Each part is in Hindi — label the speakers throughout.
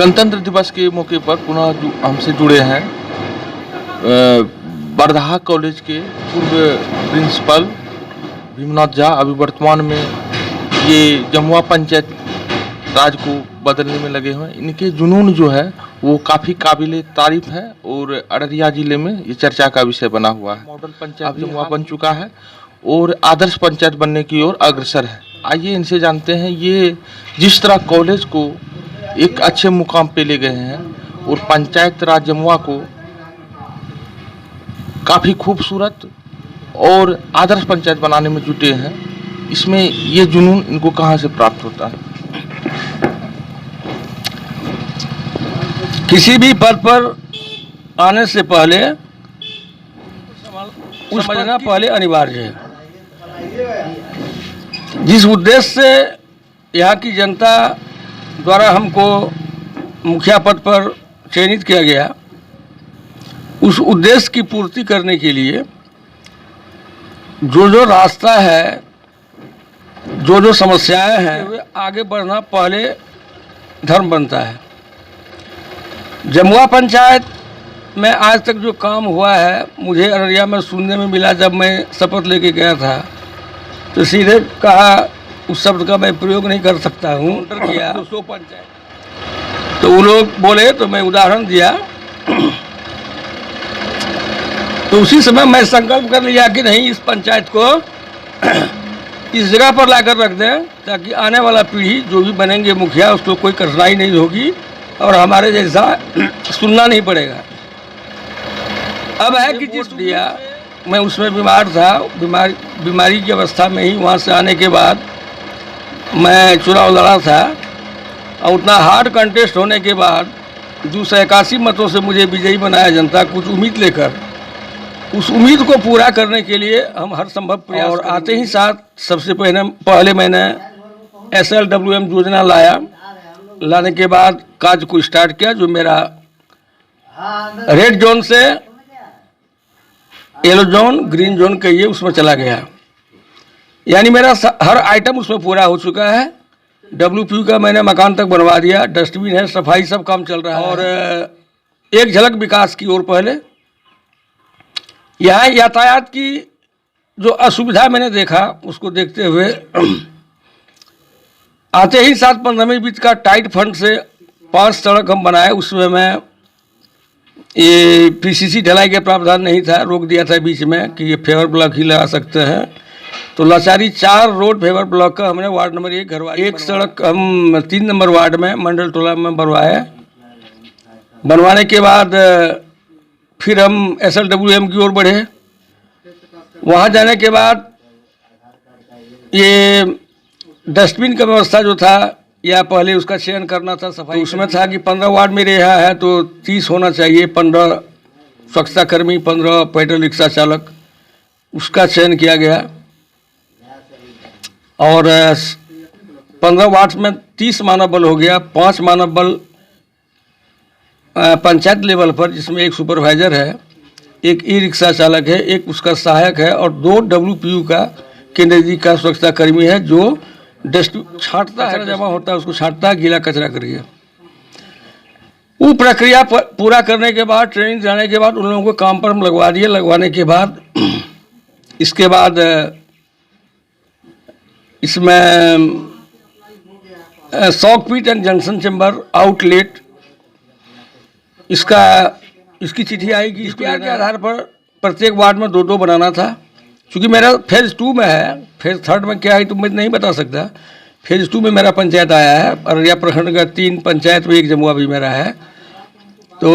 Speaker 1: गणतंत्र दिवस के मौके पर पुनः हमसे जुड़े हैं बरधाहा कॉलेज के पूर्व प्रिंसिपल भीमनाथ झा। अभी वर्तमान में ये जमुआ पंचायत राज को बदलने में लगे हुए हैं। इनके जुनून जो है वो काफ़ी काबिले तारीफ है और अररिया जिले में ये चर्चा का विषय बना हुआ है। मॉडल पंचायत जमुआ बन चुका है और आदर्श पंचायत बनने की ओर अग्रसर है। आइए इनसे जानते हैं ये जिस तरह कॉलेज को एक अच्छे मुकाम पे ले गए हैं और पंचायत राज जमुआ को काफ़ी खूबसूरत और आदर्श पंचायत बनाने में जुटे हैं, इसमें ये जुनून इनको कहाँ से प्राप्त होता है?
Speaker 2: किसी भी पद पर आने से पहले समझना पहले अनिवार्य है। जिस उद्देश्य से यहाँ की जनता द्वारा हमको मुखिया पद पर चयनित किया गया, उस उद्देश्य की पूर्ति करने के लिए जो रास्ता है, जो समस्याएं हैं, वे आगे बढ़ना पहले धर्म बनता है। जमुआ पंचायत में आज तक जो काम हुआ है, मुझे अररिया में सुनने में मिला। जब मैं शपथ लेके गया था तो सीधे कहा, उस शब्द का मैं प्रयोग नहीं कर सकता हूँ, किया 200 पंचायत। तो वो लोग बोले तो मैं उदाहरण दिया। तो उसी समय मैं संकल्प कर लिया कि नहीं, इस पंचायत को इस जगह पर लाकर रख दें ताकि आने वाला पीढ़ी जो भी बनेंगे मुखिया, उसको कोई कठिनाई नहीं होगी और हमारे जैसा सुनना नहीं पड़ेगा। अब है कि जिस दिया मैं उसमें बीमार था, बीमारी की अवस्था में ही वहाँ से आने के बाद मैं चुनाव लड़ा था और उतना हार्ड कंटेस्ट होने के बाद 281 मतों से मुझे विजयी बनाया जनता, कुछ उम्मीद लेकर। उस उम्मीद को पूरा करने के लिए हम हर संभव प्रयास और आते ही साथ सबसे पहले मैंने SLWM योजना लाने के बाद कार्य को स्टार्ट किया, जो मेरा रेड जोन से येलो जोन, ग्रीन जोन कहिए, उसमें चला गया। यानी मेरा हर आइटम उसमें पूरा हो चुका है। WPU का मैंने मकान तक बनवा दिया, डस्टबिन है, सफाई, सब काम चल रहा है। और एक झलक विकास की ओर पहले यहाँ यातायात की जो असुविधा मैंने देखा, उसको देखते हुए आते ही 7-15 बीच का टाइट फंड से 5 सड़क हम बनाए। उसमें मैं ये PCC ढलाई के प्रावधान नहीं था, रोक दिया था बीच में कि ये फेवर ब्लॉक ही लगा सकते हैं। तो लाचारी 4 रोड फेवर ब्लॉक का हमने वार्ड नंबर 1 घरवा, एक सड़क हम 3 नंबर वार्ड में मंडल टोला में बनवाए। बनवाने के बाद फिर हम SLWM की ओर बढ़े। वहाँ जाने के बाद ये डस्टबिन का व्यवस्था जो था, या पहले उसका चयन करना था सफाई, तो उसमें था कि 15 वार्ड मेरे यहाँ है तो 30 होना चाहिए, 15 स्वच्छता कर्मी, 15 पैदल रिक्शा चालक, उसका चयन किया गया। और 15 वार्ड में 30 मानव बल हो गया, 5 मानव बल पंचायत लेवल पर, जिसमें एक सुपरवाइजर है, एक ई रिक्शा चालक है, एक उसका सहायक है और 2 WPU का केंद्रीय का स्वच्छता कर्मी है, जो डस्ट छांटता है, जमा होता है उसको छांटता है, गीला कचरा करके। वो प्रक्रिया पूरा करने के बाद, ट्रेनिंग जाने के बाद उन लोगों को काम पर हम लगवा दिए। लगवाने के बाद इसके बाद इसमें सॉकपिट एंड जंक्शन चेम्बर आउटलेट, इसकी चिट्ठी आएगी। इसके आधार पर प्रत्येक वार्ड में 2-2 बनाना था। क्योंकि मेरा फेज़ 2 में है, फेज़ 3 में क्या है तो मैं नहीं बता सकता। फेज़ 2 में मेरा पंचायत आया है, अररिया प्रखंड का 3 पंचायत में 1 जमुआ भी मेरा है। तो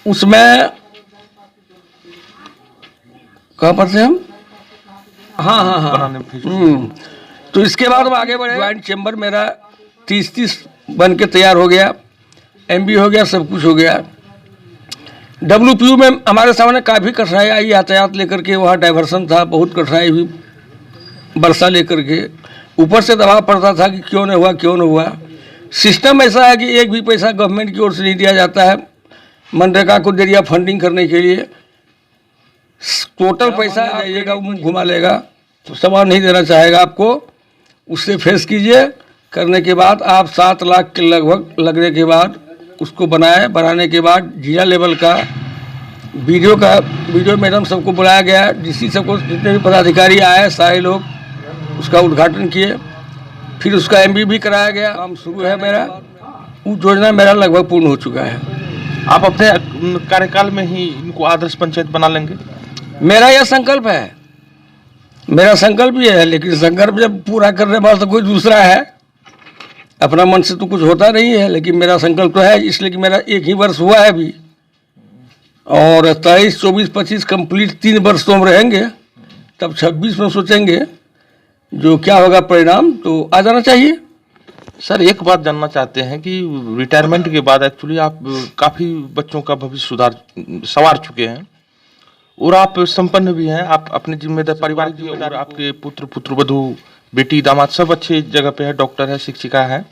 Speaker 2: उसमें कहाँ पर थे हम? हाँ। तो इसके बाद हम आगे बढ़े। ज्वाइंट चैम्बर मेरा 30 बन के तैयार हो गया, MB हो गया, सब कुछ हो गया। WPU में हमारे सामने काफ़ी कठिनाई आई, यातायात लेकर के, वहाँ डाइवर्सन था, बहुत कठिनाई हुई वर्षा लेकर के। ऊपर से दबाव पड़ता था कि क्यों नहीं हुआ। सिस्टम ऐसा है कि एक भी पैसा गवर्नमेंट की ओर से नहीं दिया जाता है। मनरेगा को दे दिया फंडिंग करने के लिए, टोटल पैसा जाइएगा वो घुमा लेगा, तो सामान नहीं देना चाहेगा आपको। उससे फेस कीजिए, करने के बाद आप 7 लाख के लगभग लगने के बाद उसको बनाने के बाद जिला लेवल का वीडियो मैडम सबको बुलाया गया, डीसी सबको, जितने भी पदाधिकारी आए सारे लोग उसका उद्घाटन किए। फिर उसका एमबी भी कराया गया। काम शुरू है मेरा, वो योजना मेरा लगभग पूर्ण हो चुका है।
Speaker 1: आप अपने कार्यकाल में ही इनको आदर्श पंचायत बना लेंगे?
Speaker 2: मेरा यह संकल्प है, मेरा संकल्प ये है, लेकिन संकल्प जब पूरा करने वाला तो कोई दूसरा है, अपना मन से तो कुछ होता नहीं है। लेकिन मेरा संकल्प तो है, इसलिए कि मेरा 1 ही वर्ष हुआ है अभी, और 23, 24, 25 कंप्लीट 3 वर्ष तो हम रहेंगे, तब 26 में सोचेंगे जो क्या होगा परिणाम, तो आ जाना चाहिए।
Speaker 1: सर एक बात जानना चाहते हैं कि रिटायरमेंट के बाद एक्चुअली आप काफ़ी बच्चों का भविष्य संवार चुके हैं और आप संपन्न भी हैं, आप अपने जिम्मेदार पारिवारिक जिम्मेदार, आपके पुत्रवधू, बेटी, दामाद सब अच्छे जगह पे है, डॉक्टर है, शिक्षिका है,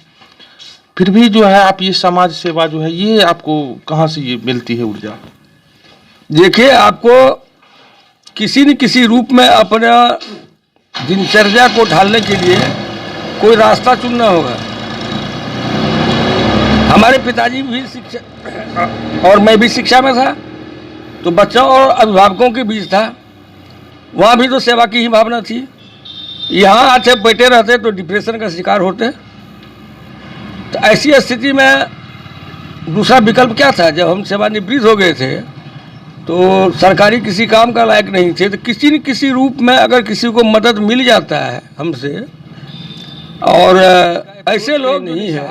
Speaker 1: फिर भी जो है आप ये समाज सेवा जो है ये आपको कहाँ से ये मिलती है ऊर्जा?
Speaker 2: देखिए, आपको किसी न किसी रूप में अपना दिनचर्या को ढालने के लिए कोई रास्ता चुनना होगा। हमारे पिताजी भी शिक्षा और मैं भी शिक्षा में था, तो बच्चों और अभिभावकों के बीच था, वहाँ भी तो सेवा की ही भावना थी। यहाँ आके बैठे रहते तो डिप्रेशन का शिकार होते। तो ऐसी स्थिति में दूसरा विकल्प क्या था? जब हम सेवानिवृत्त हो गए थे तो सरकारी किसी काम का लायक नहीं थे, तो किसी न किसी रूप में अगर किसी को मदद मिल जाता है हमसे, और ऐसे लोग नहीं है,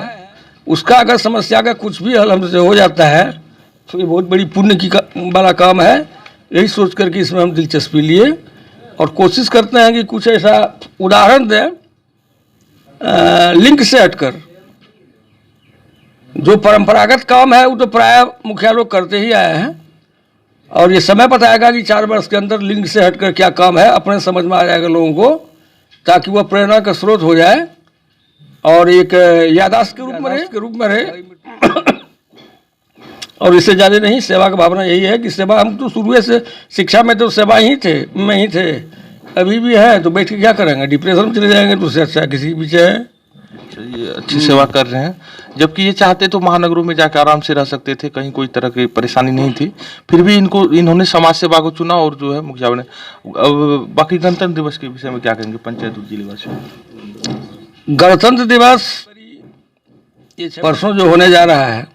Speaker 2: उसका अगर समस्या का कुछ भी हल हमसे हो जाता है तो ये बहुत बड़ी पुण्य की वाला काम है। यही सोच करके इसमें हम दिलचस्पी लिए और कोशिश करते हैं कि कुछ ऐसा उदाहरण दें लिंक से हटकर। जो परंपरागत काम है वो तो प्राय मुखिया लोग करते ही आए हैं, और ये समय बताएगा कि 4 वर्ष के अंदर लिंक से हटकर क्या काम है अपने समझ में आ जाएगा लोगों को, ताकि वह प्रेरणा का स्रोत हो जाए और एक याददाश्त के रूप में रहे। और इससे ज़्यादा नहीं, सेवा का भावना यही है कि सेवा, हम तो शुरू से शिक्षा में तो सेवा ही थे, में ही थे, अभी भी है, तो बैठ के क्या करेंगे? डिप्रेशन में चले जाएंगे, तो उससे अच्छा किसी के पीछे है।
Speaker 1: अच्छी सेवा कर रहे हैं, जबकि ये चाहते तो महानगरों में जाकर आराम से रह सकते थे, कहीं कोई तरह की परेशानी नहीं थी, फिर भी इन्होंने समाज सेवा को चुना और जो है मुखिया बने। बाकी गणतंत्र दिवस के विषय में क्या कहेंगे पंचायत और जिलेवासी?
Speaker 2: गणतंत्र दिवस परसों जो होने जा रहा है,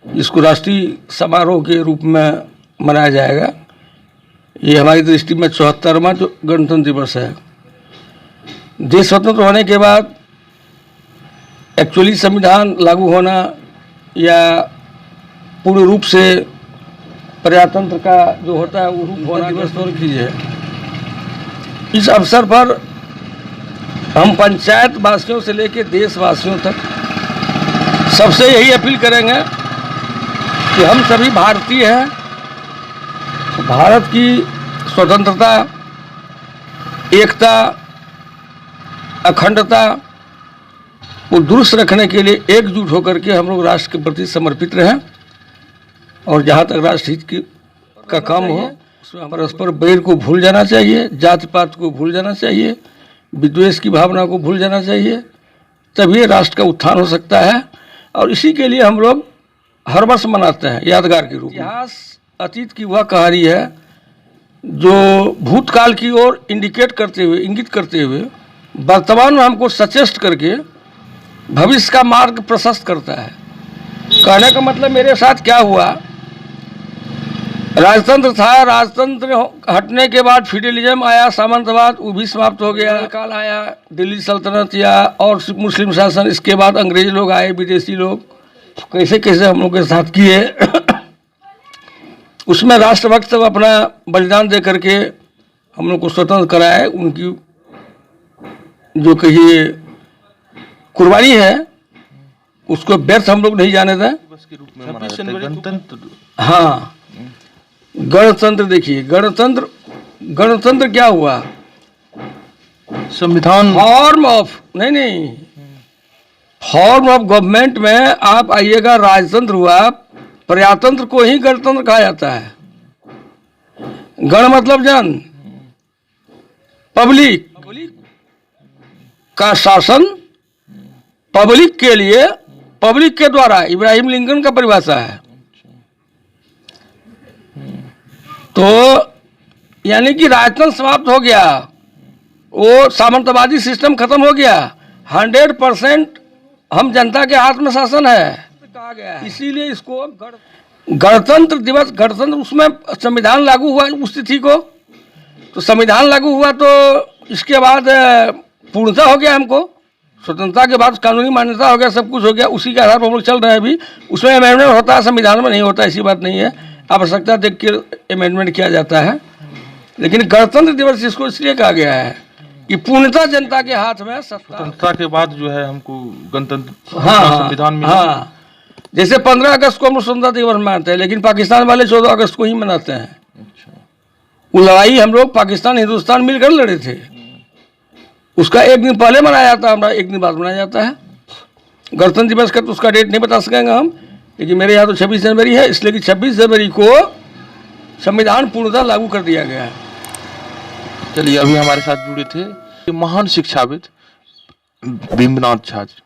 Speaker 2: इसको राष्ट्रीय समारोह के रूप में मनाया जाएगा। ये हमारी दृष्टि में 74वां जो गणतंत्र दिवस है। देश स्वतंत्र होने के बाद एक्चुअली संविधान लागू होना या पूर्ण रूप से प्रजातंत्र का जो होता है वो रूप होना दिवस और चीज़ है। इस अवसर पर हम पंचायत वासियों से लेकर देशवासियों तक सबसे यही अपील करेंगे कि हम सभी भारतीय हैं। भारत की स्वतंत्रता, एकता, अखंडता को दुरुस्त रखने के लिए एकजुट होकर के हम लोग राष्ट्र के प्रति समर्पित रहें, और जहाँ तक राष्ट्र हित का काम हो उसमें परस्पर बैर को भूल जाना चाहिए, जाति पात को भूल जाना चाहिए, विद्वेष की भावना को भूल जाना चाहिए, तभी राष्ट्र का उत्थान हो सकता है। और इसी के लिए हम लोग हर वर्ष मनाते हैं यादगार के रूप में। इतिहास अतीत की वह कहानी है जो भूतकाल की ओर इंडिकेट करते हुए, इंगित करते हुए वर्तमान में हमको सचेष्ट करके भविष्य का मार्ग प्रशस्त करता है। कहने का मतलब मेरे साथ क्या हुआ, राजतंत्र था, राजतंत्र हटने के बाद फ्यूडलिज्म आया, सामंतवाद, वो भी समाप्त हो गया, काल आया, दिल्ली सल्तनत या और मुस्लिम शासन, इसके बाद अंग्रेज लोग आए, विदेशी लोग, कैसे कैसे हम लोग के साथ किए। उसमें राष्ट्रभक्त सब अपना बलिदान दे करके हम लोग को स्वतंत्र कराए। उनकी जो कहिए कुर्बानी है उसको व्यर्थ हम लोग नहीं जाने दें।
Speaker 1: गणतंत्र,
Speaker 2: हाँ, गणतंत्र देखिए, गणतंत्र क्या हुआ?
Speaker 1: संविधान
Speaker 2: form of form of government में आप आइएगा, राजतंत्र हुआ, प्रजातंत्र को ही गणतंत्र कहा जाता है। गण मतलब जन, पब्लिक का शासन पब्लिक के लिए, पब्लिक के द्वारा इब्राहिम लिंकन का परिभाषा है। तो यानी कि राजतंत्र समाप्त हो गया, वो सामंतवादी सिस्टम खत्म हो गया, 100% हम जनता के हाथ में शासन है कहा गया है। इसीलिए इसको गणतंत्र दिवस, गणतंत्र उसमें संविधान लागू हुआ उस तिथि को, तो संविधान लागू हुआ तो इसके बाद पूर्णता हो गया, हमको स्वतंत्रता के बाद कानूनी मान्यता हो गया, सब कुछ हो गया, उसी के आधार पर हम लोग चल रहे हैं। अभी उसमें अमेंडमेंट होता है, संविधान में नहीं होता, ऐसी बात नहीं है, आवश्यकता देख के अमेंडमेंट किया जाता है। लेकिन गणतंत्र दिवस इसको इसलिए कहा गया है कि पूर्णता जनता के हाथ में सत्ता।
Speaker 1: स्वतंत्रता के बाद जो है हमको गणतंत्र
Speaker 2: हाँ,
Speaker 1: संविधान में
Speaker 2: हाँ, जैसे 15 अगस्त को हम स्वतंत्रता दिवस मनाते हैं, लेकिन पाकिस्तान वाले 14 अगस्त को ही मनाते हैं। वो लड़ाई हम लोग पाकिस्तान हिंदुस्तान मिलकर लड़े थे, उसका एक दिन पहले मनाया जाता है, हमारा एक दिन बाद मनाया जाता है। गणतंत्र दिवस का तो उसका डेट नहीं बता सकेंगे हम, लेकिन मेरे यहाँ तो 26 जनवरी है, इसलिए कि 26 जनवरी को संविधान पूर्णतः लागू कर दिया गया है।
Speaker 1: चलिए, अभी हमारे साथ जुड़े थे महान शिक्षाविद भीमनाथ झा जी।